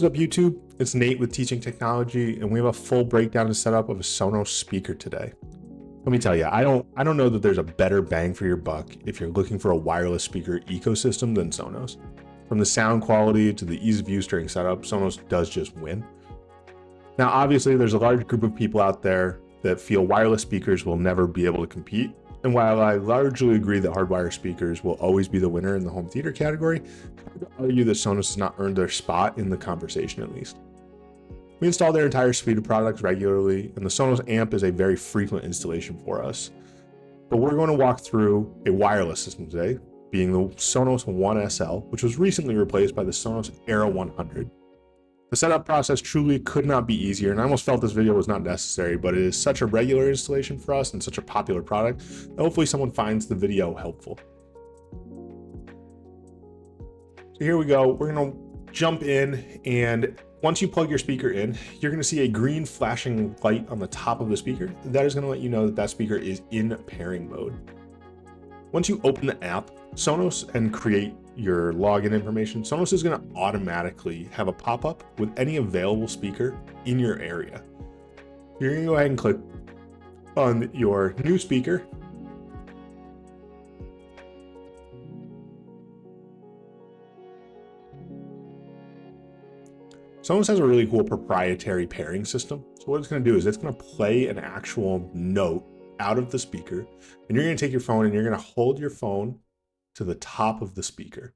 What's up, YouTube? It's Nate with Teaching Technology, and we have a full breakdown and setup of a Sonos speaker today. Let me tell you, I don't know that there's a better bang for your buck if you're looking for a wireless speaker ecosystem than Sonos. From the sound quality to the ease of use during setup, Sonos does just win. Now, obviously, there's a large group of people out there that feel wireless speakers will never be able to compete. And while I largely agree that hardwire speakers will always be the winner in the home theater category, I would argue that Sonos has not earned their spot in the conversation, at least. We install their entire suite of products regularly, and the Sonos amp is a very frequent installation for us. But we're going to walk through a wireless system today, being the Sonos One SL, which was recently replaced by the Sonos Era 100. The setup process truly could not be easier, and I almost felt this video was not necessary, but it is such a regular installation for us and such a popular product that hopefully someone finds the video helpful. So here we go. We're going to jump in, and once you plug your speaker in, you're going to see a green flashing light on the top of the speaker. That is going to let you know that that speaker is in pairing mode. Once you open the app, Sonos, and create your login information, Sonos is going to automatically have a pop-up with any available speaker in your area. You're going to go ahead and click on your new speaker. Sonos has a really cool proprietary pairing system. So what it's going to do is it's going to play an actual note out of the speaker, and you're going to take your phone and you're going to hold your phone to the top of the speaker.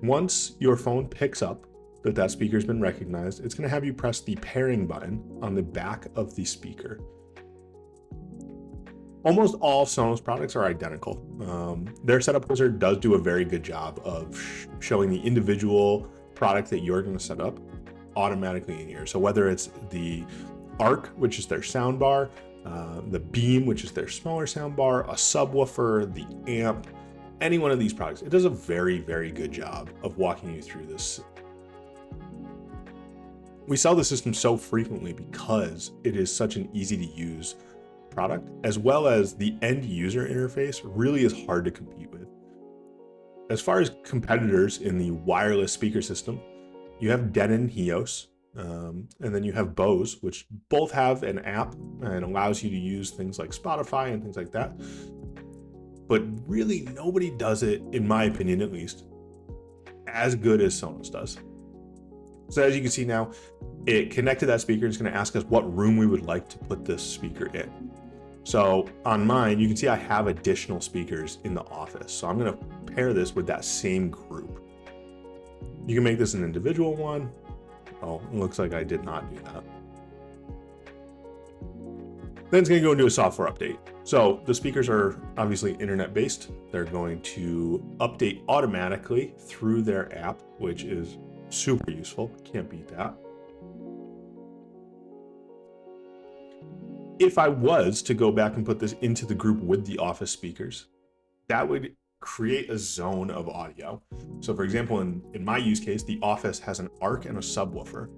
Once your phone picks up that that speaker has been recognized, it's going to have you press the pairing button on the back of the speaker. Almost all Sonos products are identical. Their setup wizard does do a very good job of showing the individual product that you're going to set up automatically in here. So whether it's the Arc, which is their sound bar, the Beam, which is their smaller sound bar, a subwoofer, the amp, any one of these products, it does a very, very good job of walking you through this. We sell the system so frequently because it is such an easy to use product, as well as the end user interface really is hard to compete with. As far as competitors in the wireless speaker system, you have Denon Hios, and then you have Bose, which both have an app and allows you to use things like Spotify and things like that. But really nobody does it, in my opinion at least, as good as Sonos does. So as you can see now, it connected that speaker. It's going to ask us what room we would like to put this speaker in. So on mine, you can see I have additional speakers in the office. So I'm going to pair this with that same group. You can make this an individual one. Oh, it looks like I did not do that. Then it's going to go into a software update. So the speakers are obviously internet based. They're going to update automatically through their app, which is super useful. Can't beat that. If I was to go back and put this into the group with the office speakers, that would create a zone of audio. So for example, in my use case, the office has an Arc and a subwoofer.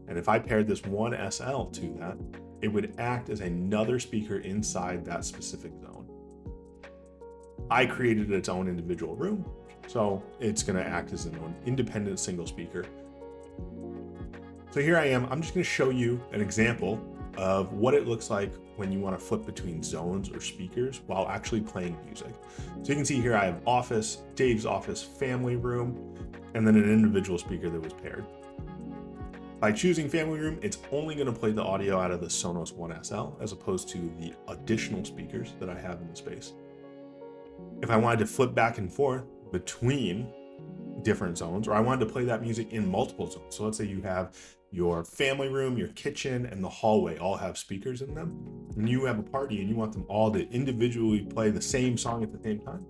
And if I paired this One SL to that, it would act as another speaker inside that specific zone. I created its own individual room, so it's going to act as an independent single speaker. So here I am. I'm just going to show you an example of what it looks like when you want to flip between zones or speakers while actually playing music. So you can see here I have office, Dave's office, family room, and then an individual speaker that was paired. By choosing family room, it's only going to play the audio out of the Sonos One SL as opposed to the additional speakers that I have in the space. If I wanted to flip back and forth between different zones, or I wanted to play that music in multiple zones. So let's say you have your family room, your kitchen, and the hallway all have speakers in them, and you have a party and you want them all to individually play the same song at the same time.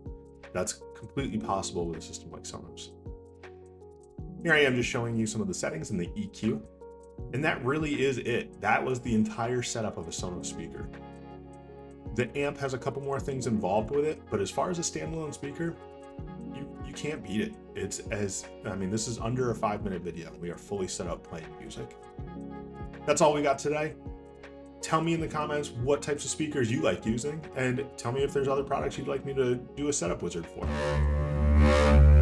That's completely possible with a system like Sonos. Here I am just showing you some of the settings in the EQ, and that really is it. That was the entire setup of a Sonos speaker. The amp has a couple more things involved with it, but as far as a standalone speaker, you can't beat it. This is under a 5-minute video. We are fully set up playing music. That's all we got today. Tell me in the comments what types of speakers you like using, and tell me if there's other products you'd like me to do a setup wizard for.